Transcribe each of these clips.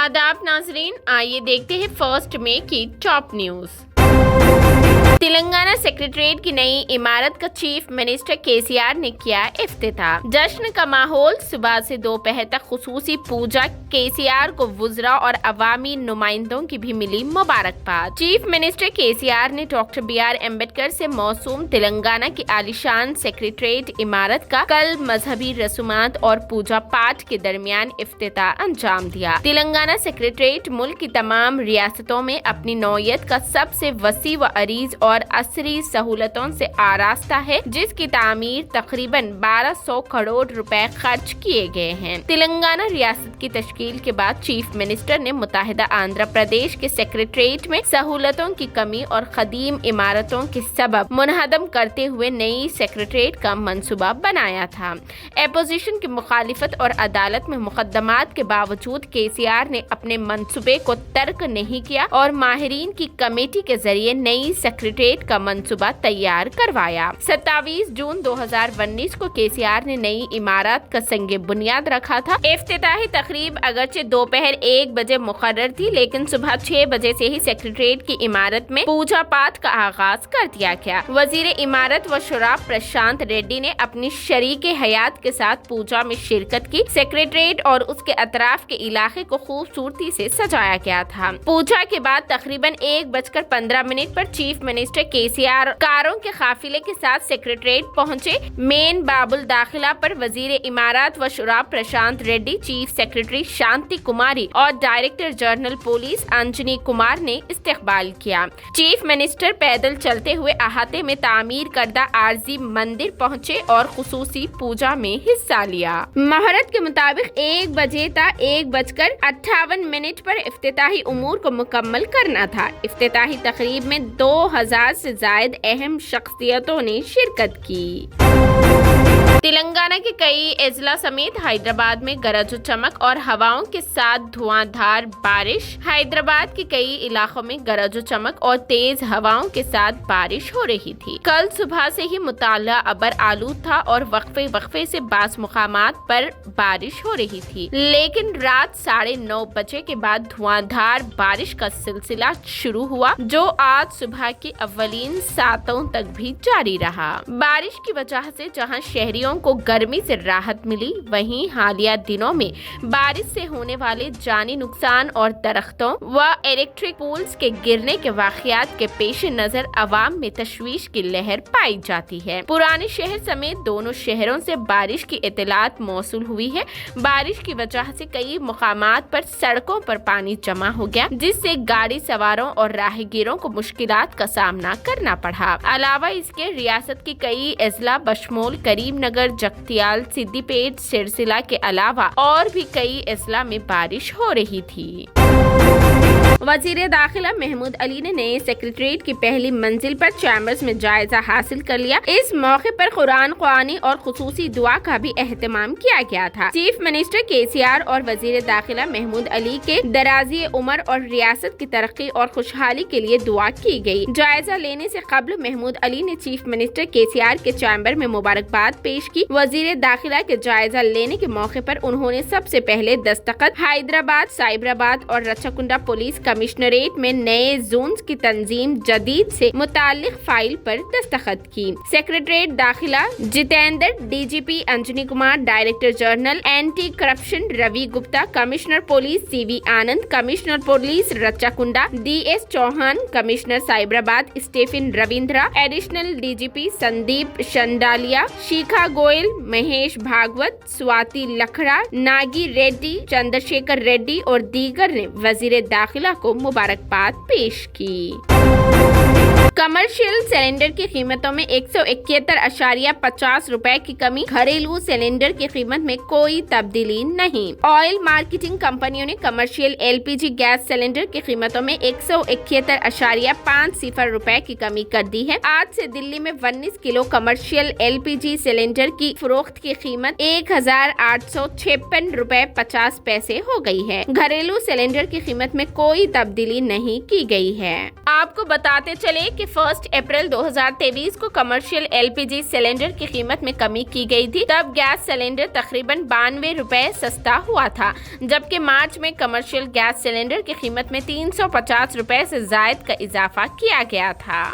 आदाब नाजरीन, आइए देखते हैं फर्स्ट मे की टॉप न्यूज। तेलंगाना सेक्रेटरीट की नई इमारत का चीफ मिनिस्टर केसीआर ने किया इफ्तिताह। जश्न का माहौल, सुबह से दोपहर तक खुसूसी पूजा। केसीआर को वुज़रा और अवामी नुमाइंदों की भी मिली मुबारकबाद। चीफ मिनिस्टर केसीआर ने डॉक्टर BR अम्बेडकर से मौसूम तेलंगाना की आलीशान सेक्रेटरीट इमारत का कल मजहबी रसूमात और पूजा पाठ के दरमियान इफ्तिताह अंजाम दिया। तेलंगाना सेक्रेटरीट मुल्क की तमाम रियासतों में अपनी नौयत का सबसे वसी व अरीज और असरी सहूलतों से आरास्ता है, जिसकी तामीर तकरीबन 1200 करोड़ रुपए खर्च किए गए हैं। तेलंगाना रियासत की तश्कील के बाद चीफ मिनिस्टर ने मुत्तहिदा आंध्र प्रदेश के सेक्रेटरीट में सहूलतों की कमी और कदीम इमारतों के सबब मुनहदम करते हुए नई सेक्रेटरीट का मंसूबा बनाया था। अपोजिशन की मुखालिफत और अदालत में मुकदमात के बावजूद केसीआर ने अपने मंसूबे को तर्क नहीं किया और माहिरीन की कमेटी के जरिए नई सेक्रेटरीट का मंसूबा तैयार करवाया। 27 जून 2019 को केसीआर ने नई इमारत का संगे बुनियाद रखा था। इफ्तिताही तकरीब अगरचे दोपहर 1 बजे मुकर्रर थी, लेकिन सुबह 6 बजे से ही सेक्रेटरीट की इमारत में पूजा पाठ का आगाज कर दिया गया। वजीर इमारत व शुरा प्रशांत रेड्डी ने अपनी शरीके हयात के साथ पूजा में शिरकत की। सेक्रेटरीट और उसके अतराफ के इलाके को खूबसूरती से सजाया गया था। पूजा के बाद तकरीबन 1:15 पर चीफ मिनिस्टर केसीआर कारों के काफिले के साथ सेक्रेटरीट पहुंचे। मेन बाबुल दाखिला पर वजीर इमारत व शुरा प्रशांत रेड्डी, चीफ सेक्रेटरी शांति कुमारी और director general police Anjani Kumar ने इस्तकबाल किया। चीफ मिनिस्टर पैदल चलते हुए अहाते में तामीर करदा आरजी मंदिर पहुंचे और खुसूसी पूजा में हिस्सा लिया। मुहर्रत के मुताबिक 1 बजे ता 1:58 पर इफ्तिताही उमूर को मुकम्मल करना था। इफ्तिताही तकरीब में 2000 से जायद अहम शख्सियतों ने शिरकत की। तेलंगाना के कई अजला समेत हैदराबाद में गरज चमक और हवाओं के साथ धुआंधार बारिश। हैदराबाद के कई इलाकों में गरज चमक और तेज हवाओं के साथ बारिश हो रही थी। कल सुबह से ही मुताला अबर आलूद था और वक्फे से बास मुकामात पर बारिश हो रही थी, लेकिन रात 9:30 बजे के बाद धुआंधार बारिश का सिलसिला शुरू हुआ, जो आज सुबह के अव्वलीन सातों तक भी जारी रहा। बारिश की वजह से जहां शहरियों को गर्मी से राहत मिली, वहीं हालिया दिनों में बारिश से होने वाले जानी नुकसान और दरख्तों व इलेक्ट्रिक पोल्स के गिरने के वाकयात के पेश नजर अवाम में तशवीश की लहर पाई जाती है। पुराने शहर समेत दोनों शहरों से बारिश की इतलात मौसूल हुई है। बारिश की वजह से कई मुकामात पर सड़कों पर पानी जमा हो गया, जिससे गाड़ी सवारों और राहगीरों को मुश्किलात का सामना करना पड़ा। अलावा इसके रियासत की कई अजला बशमोल करीमनगर, जगतियाल, सिद्दीपेट, सिरसिला के अलावा और भी कई अजला में बारिश हो रही थी। वजीर दाखिला महमूद अली ने नए सेक्रेटरीट की पहली मंजिल पर चैम्बर्स में जायजा हासिल कर लिया। इस मौके पर कुरान ख्वानी और खुसूसी दुआ का भी एहतमाम किया गया था। चीफ मिनिस्टर केसीआर और वजीर दाखिला महमूद अली के दराजी उम्र और रियासत की तरक्की और खुशहाली के लिए दुआ की गई। जायजा लेने से कबल महमूद अली ने चीफ मिनिस्टर केसीआर के चैम्बर में मुबारकबाद पेश की। वजीर दाखिला के जायजा लेने के मौके पर उन्होंने सबसे पहले दस्तखत हैदराबाद, साइबराबाद और रचकुंडा पुलिस कमिश्नरेट में नए जोन्स की तंजीम जदीद से मुतालिक फाइल पर दस्तखत की। सेक्रेटरीट दाखिला Jitendra, DGP Anjani Kumar, director general anti corruption Ravi Gupta, commissioner police CV Anand, commissioner police Rachakonda DS Chauhan, commissioner Cyberabad Stephen Ravindra, additional DGP Sandeep Shandilya, Shikha Goyal, Mahesh Bhagwat, Swati Lakra, Nagi Reddy, Chandrashekar Reddy और दीगर ने वजीर दाखिला को मुबारकबाद पेश की। कमर्शियल सिलेंडर की कीमतों में 171.50 रुपए की कमी। घरेलू सिलेंडर की कीमत में कोई तब्दीली नहीं। ऑयल मार्केटिंग कंपनियों ने कमर्शियल LPG गैस सिलेंडर की कीमतों में 171.50 रुपए की कमी कर दी है। आज से दिल्ली में 19 किलो कमर्शियल LPG सिलेंडर की फरोख्त की कीमत 1,856 रुपए 50 पैसे हो गई है। घरेलू सिलेंडर की कीमत में कोई तब्दीली नहीं की गई है। आपको बताते चले कि कि 1 अप्रैल 2023 को कमर्शियल LPG सिलेंडर की कीमत में कमी की गई थी। तब गैस सिलेंडर तकरीबन 92 रुपए सस्ता हुआ था, जबकि मार्च में कमर्शियल गैस सिलेंडर की कीमत में 350 रुपए से जायद का इजाफा किया गया था।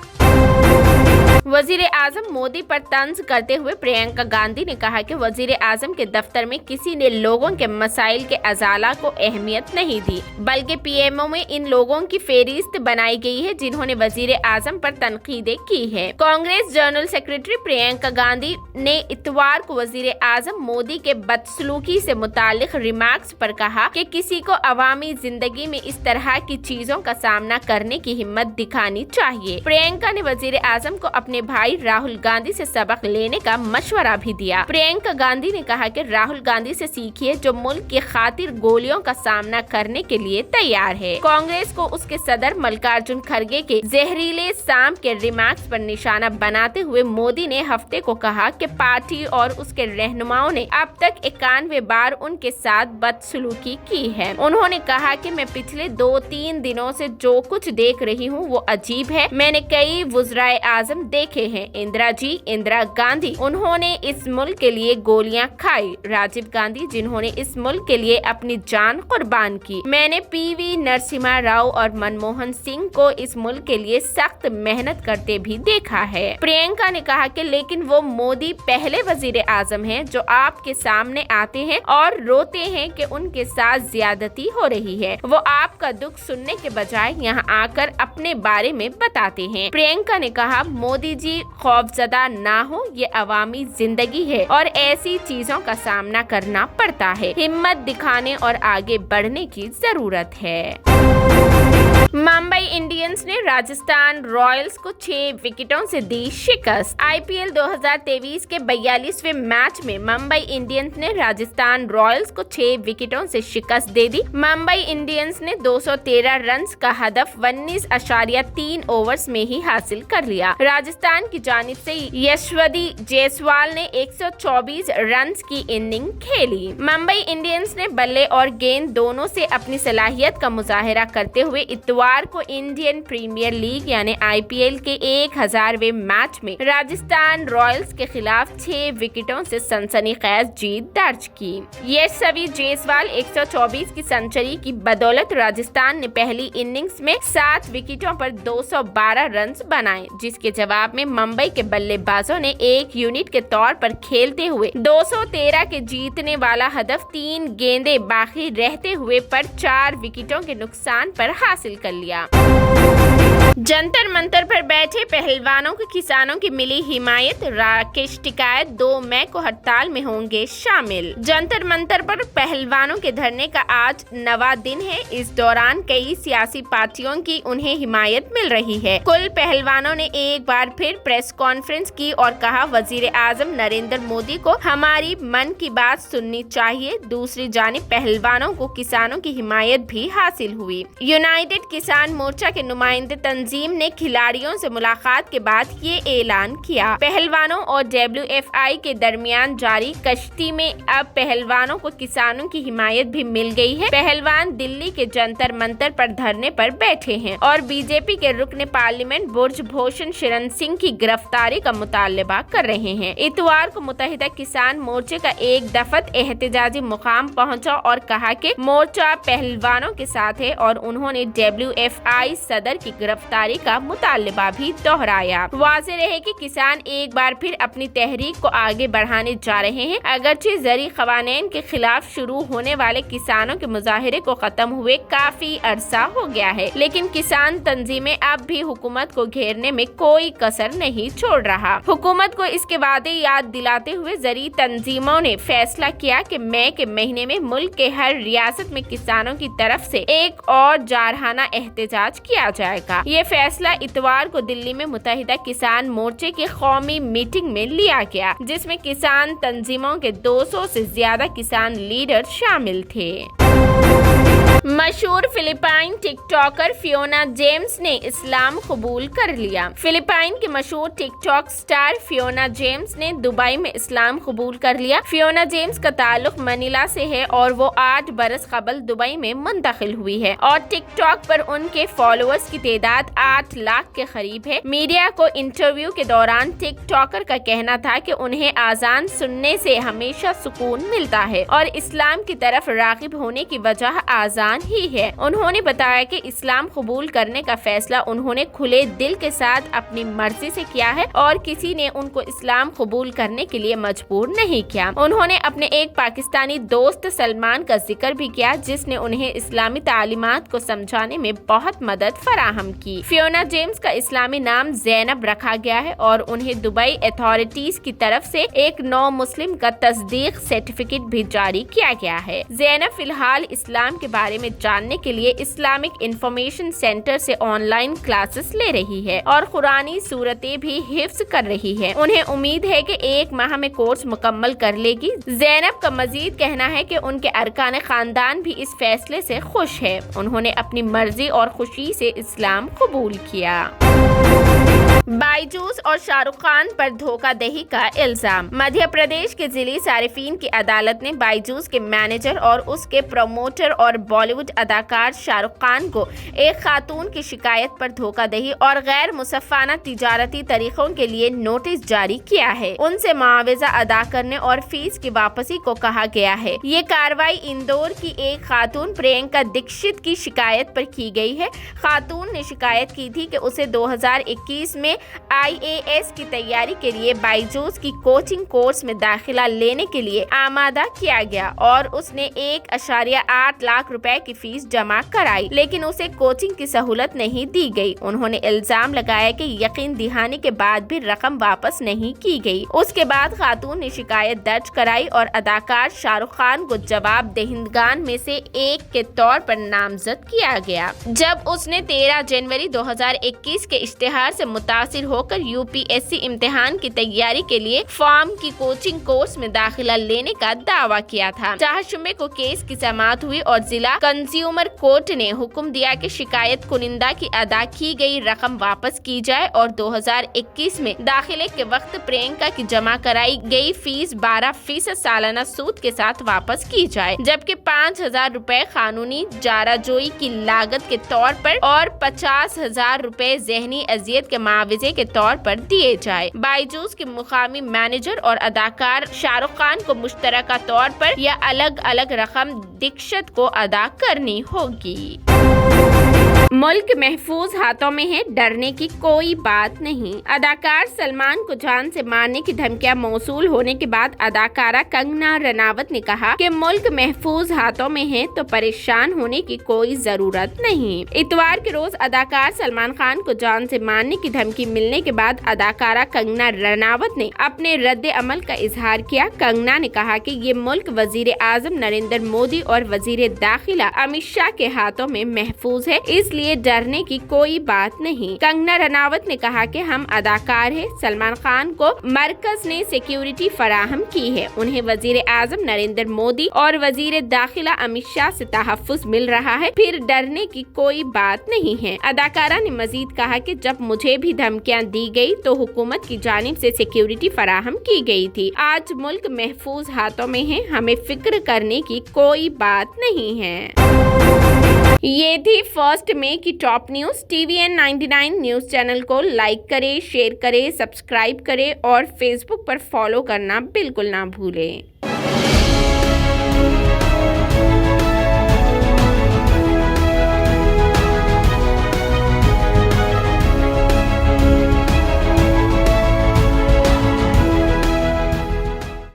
वजीर आजम मोदी पर तंज करते हुए प्रियंका गांधी ने कहा कि वजीर आजम के दफ्तर में किसी ने लोगों के मसाइल के अजाला को अहमियत नहीं दी, बल्कि PMO में इन लोगों की फेहरिस्त बनाई गई है जिन्होंने वजीर आजम पर तनकीदें की है। कांग्रेस जनरल सेक्रेटरी प्रियंका गांधी ने इतवार को वजीर आजम मोदी के बदसलूकी से मुतालिक रिमार्क्स पर कहा कि किसी को अवामी जिंदगी में इस तरह की चीजों का सामना करने की हिम्मत दिखानी चाहिए। प्रियंका ने वजीर आजम को अपने भाई राहुल गांधी से सबक लेने का मशवरा भी दिया। प्रियंका गांधी ने कहा कि राहुल गांधी से सीखिए जो मुल्क की खातिर गोलियों का सामना करने के लिए तैयार है। कांग्रेस को उसके सदर मल्लिकार्जुन खड़गे के जहरीले सांप के रिमार्क्स पर निशाना बनाते हुए मोदी ने हफ्ते को कहा कि पार्टी और उसके रहनुमाओं ने अब तक 91 बार उनके साथ बदसलूकी की है। उन्होंने कहा कि मैं पिछले 2-3 दिनों से जो कुछ देख रही हूँ वो अजीब है। मैंने कई वज़राए आज़म देखे हैं, इंदिरा गांधी, उन्होंने इस मुल्क के लिए गोलियां खाई, राजीव गांधी जिन्होंने इस मुल्क के लिए अपनी जान कुर्बान की। मैंने PV नरसिम्हा राव और मनमोहन सिंह को इस मुल्क के लिए सख्त मेहनत करते भी देखा है। प्रियंका ने कहा कि लेकिन वो मोदी पहले वजीर आजम हैं जो आपके सामने आते हैं और रोते हैं कि उनके साथ ज्यादती हो रही है। वो आपका दुख सुनने के बजाय यहाँ आकर अपने बारे में बताते हैं। प्रियंका ने कहा मोदी जी खौफजदा ना हो, ये अवामी जिंदगी है और ऐसी चीजों का सामना करना पड़ता है। हिम्मत दिखाने और आगे बढ़ने की जरूरत है। मुंबई इंडियंस ने राजस्थान रॉयल्स को 6 विकेटों से दी शिकस्त। IPL 2023 के 42वें मैच में मुंबई इंडियंस ने राजस्थान रॉयल्स को 6 विकेटों से शिकस्त दे दी। मुंबई इंडियंस ने 213 रन का हदफ 19.3 ओवर्स में ही हासिल कर लिया। राजस्थान की जानिब से यशस्वी जायसवाल ने 124 रन की इनिंग खेली। मुंबई इंडियंस ने बल्ले और गेंद दोनों से अपनी सलाहियत का मुजाहिरा करते हुए इतवार को इंडियन प्रीमियर लीग यानी IPL के 1000वें मैच में राजस्थान रॉयल्स के खिलाफ 6 विकेटों से सनसनीखेज जीत दर्ज की। यशस्वी जायसवाल 124 की सेंचुरी की बदौलत राजस्थान ने पहली इनिंग्स में 7 विकेटों पर 212 रन बनाए, जिसके जवाब में मुंबई के बल्लेबाजों ने 1 यूनिट के तौर पर खेलते हुए 213 के जीतने वाला हदफ 3 गेंदें बाकी रहते हुए पर 4 विकेटों के नुकसान पर हासिल कर लिया। जंतर मंतर पर बैठे पहलवानों को किसानों की मिली हिमायत, राकेश टिकैत 2 मई को हड़ताल में होंगे शामिल। जंतर मंतर पर पहलवानों के धरने का आज 9वां दिन है। इस दौरान कई सियासी पार्टियों की उन्हें हिमायत मिल रही है। कुल पहलवानों ने एक बार फिर प्रेस कॉन्फ्रेंस की और कहा वजीर आजम नरेंद्र मोदी को हमारी मन की बात सुननी चाहिए। दूसरी जानिब पहलवानों को किसानों की हिमायत भी हासिल हुई। यूनाइटेड किसान मोर्चा के नुमाइंदे तंजीम ने खिलाड़ियों से मुलाकात के बाद ये ऐलान किया। पहलवानों और WFI के दरमियान जारी कश्ती में अब पहलवानों को किसानों की हिमायत भी मिल गई है। पहलवान दिल्ली के जंतर मंतर पर धरने पर बैठे हैं और बीजेपी के रुकने पार्लियामेंट बुर्जभूषण शरण सिंह की गिरफ्तारी का मुतालबा कर रहे हैं। इतवार को मुत्तहिदा किसान मोर्चे का एक दफत एहतजाजी मुकाम पहुंचा और कहा कि मोर्चा पहलवानों के साथ है और उन्होंने WFI सदर की गिरफ्तारी का मुतालबा भी दोहराया। वाज़ेह रहे कि किसान एक बार फिर अपनी तहरीक को आगे बढ़ाने जा रहे हैं। अगरचे ज़री क़वानीन के खिलाफ शुरू होने वाले किसानों के मुजाहरे को खत्म हुए काफी अरसा हो गया है, लेकिन किसान तंजीमें अब भी हुकूमत को घेरने में कोई कसर नहीं छोड़ रहा। हुकूमत को इसके वादे याद दिलाते हुए ज़री तंजीमों ने फैसला किया कि मई के महीने में मुल्क के हर रियासत में किसानों की तरफ से एक और जारहाना एहतजाज किया जाएगा। ये फैसला इतवार को दिल्ली में मुत्तहिदा किसान मोर्चे की कौमी मीटिंग में लिया गया, जिसमें किसान तंजीमों के 200 से ज्यादा किसान लीडर शामिल थे। मशहूर फिलिपाइन टिकटॉकर फियोना जेम्स ने इस्लाम कबूल कर लिया। फिलिपाइन की मशहूर टिकटॉक स्टार फियोना जेम्स ने दुबई में इस्लाम कबूल कर लिया। फियोना जेम्स का ताल्लुक मनीला से है और वो 8 बरस कबल दुबई में मुंतकिल हुई है और टिकटॉक पर उनके फॉलोअर्स की तादाद 8 लाख के करीब है। मीडिया को इंटरव्यू के दौरान टिकटॉकर का कहना था कि उन्हें आजान सुनने से हमेशा सुकून मिलता है और इस्लाम की तरफ रागिब होने की वजह आजान ही है। उन्होंने बताया कि इस्लाम कबूल करने का फैसला उन्होंने खुले दिल के साथ अपनी मर्जी से किया है और किसी ने उनको इस्लाम कबूल करने के लिए मजबूर नहीं किया। उन्होंने अपने एक पाकिस्तानी दोस्त सलमान का जिक्र भी किया जिसने उन्हें इस्लामी तालीमात को समझाने में बहुत मदद फराहम की। फियोना जेम्स का इस्लामी नाम ज़ैनब रखा गया है और उन्हें दुबई अथॉरिटीज की तरफ से एक नौ मुस्लिम का तस्दीक सर्टिफिकेट भी जारी किया गया है। ज़ैनब फिलहाल इस्लाम के बारे में जानने के लिए इस्लामिक इंफॉर्मेशन सेंटर से ऑनलाइन क्लासेस ले रही है और कुरानी सूरतें भी हिफ्ज कर रही है। उन्हें उम्मीद है कि 1 माह में कोर्स मुकम्मल कर लेगी। ज़ैनब का मजीद कहना है कि उनके अरकान खानदान भी इस फैसले से खुश है। उन्होंने अपनी मर्जी और खुशी से इस्लाम कबूल किया। बायजूस और शाहरुख खान पर धोखाधड़ी का इल्जाम। मध्य प्रदेश के जिली सारिफीन की अदालत ने बायजूस के मैनेजर और उसके प्रमोटर और बॉलीवुड अदाकार शाहरुख खान को एक खातून की शिकायत पर धोखाधड़ी और गैर मुसफ्फाना तिजारती तरीकों के लिए नोटिस जारी किया है। उनसे मुआवजा अदा करने और फीस की वापसी को कहा गया है। ये कार्रवाई इंदौर की एक खातून प्रियंका दीक्षित की शिकायत पर की गई है। खातून ने शिकायत की थी कि उसे 2021 में IAS की तैयारी के लिए बायजूस की कोचिंग कोर्स में दाखिला लेने के लिए आमादा किया गया और उसने 1.8 लाख रुपए की फीस जमा कराई, लेकिन उसे कोचिंग की सहूलत नहीं दी गई। उन्होंने इल्जाम लगाया कि यकीन दिहाने के बाद भी रकम वापस नहीं की गई। उसके बाद खातून ने शिकायत दर्ज कराई और अदाकार शाहरुख खान को जवाब दहिंदगान में से एक के तौर पर नामजद किया गया। जब उसने 13 जनवरी 2021 के इश्तिहार से मुतासिर होकर UPSC इम्तिहान की तैयारी के लिए फॉर्म की कोचिंग कोर्स में दाखिला लेने का दावा किया था। 4 जुम्मे को केस की समाअत हुई और जिला कंज्यूमर कोर्ट ने हुक्म दिया कि शिकायत कुनिंदा की अदा की गई रकम वापस की जाए और 2021 में दाखिले के वक्त प्रियंका की जमा कराई गई फीस 12% सालाना सूद के साथ वापस की जाए, जबकि 5,000 रुपए कानूनी जाराजोई की लागत के तौर पर और 50,000 रुपए ज़हनी अजियत के मुआवजे के तौर पर दिए जाए। बायजूस के मुकामी मैनेजर और अदाकार शाहरुख खान को मुश्तरका तौर पर या अलग अलग रकम दीक्षित को अदा करनी होगी। मुल्क महफूज हाथों में है, डरने की कोई बात नहीं। अदाकार सलमान को जान से मारने की धमकियां मौसूल होने के बाद अदाकारा कंगना रनावत ने कहा कि मुल्क महफूज हाथों में है तो परेशान होने की कोई जरूरत नहीं। इतवार के रोज अदाकार सलमान खान को जान से मारने की धमकी मिलने के बाद अदाकारा कंगना रनावत ने अपने रद्द अमल का इजहार किया। कंगना ने कहा कि ये मुल्क वजीर आजम नरेंद्र मोदी और वजीर दाखिला अमित शाह के हाथों में महफूज है, इसलिए डरने की कोई बात नहीं। कंगना रनावत ने कहा कि हम अदाकार हैं। सलमान खान को मरकज ने सिक्योरिटी फराहम की है। उन्हें वजीर आजम नरेंद्र मोदी और वजीर दाखिला अमित शाह से तहफ्फुज मिल रहा है, फिर डरने की कोई बात नहीं है। अदाकारा ने मजीद कहा कि जब मुझे भी धमकियां दी गई तो हुकूमत की जानिब से सिक्योरिटी फराहम की गई थी। आज मुल्क महफूज हाथों में है, हमें फिक्र करने की कोई बात नहीं है। ये थी फर्स्ट मे की top news. TVN 99 news channel को लाइक करें, शेयर करें, सब्सक्राइब करें और फेसबुक पर फॉलो करना बिल्कुल ना भूलें।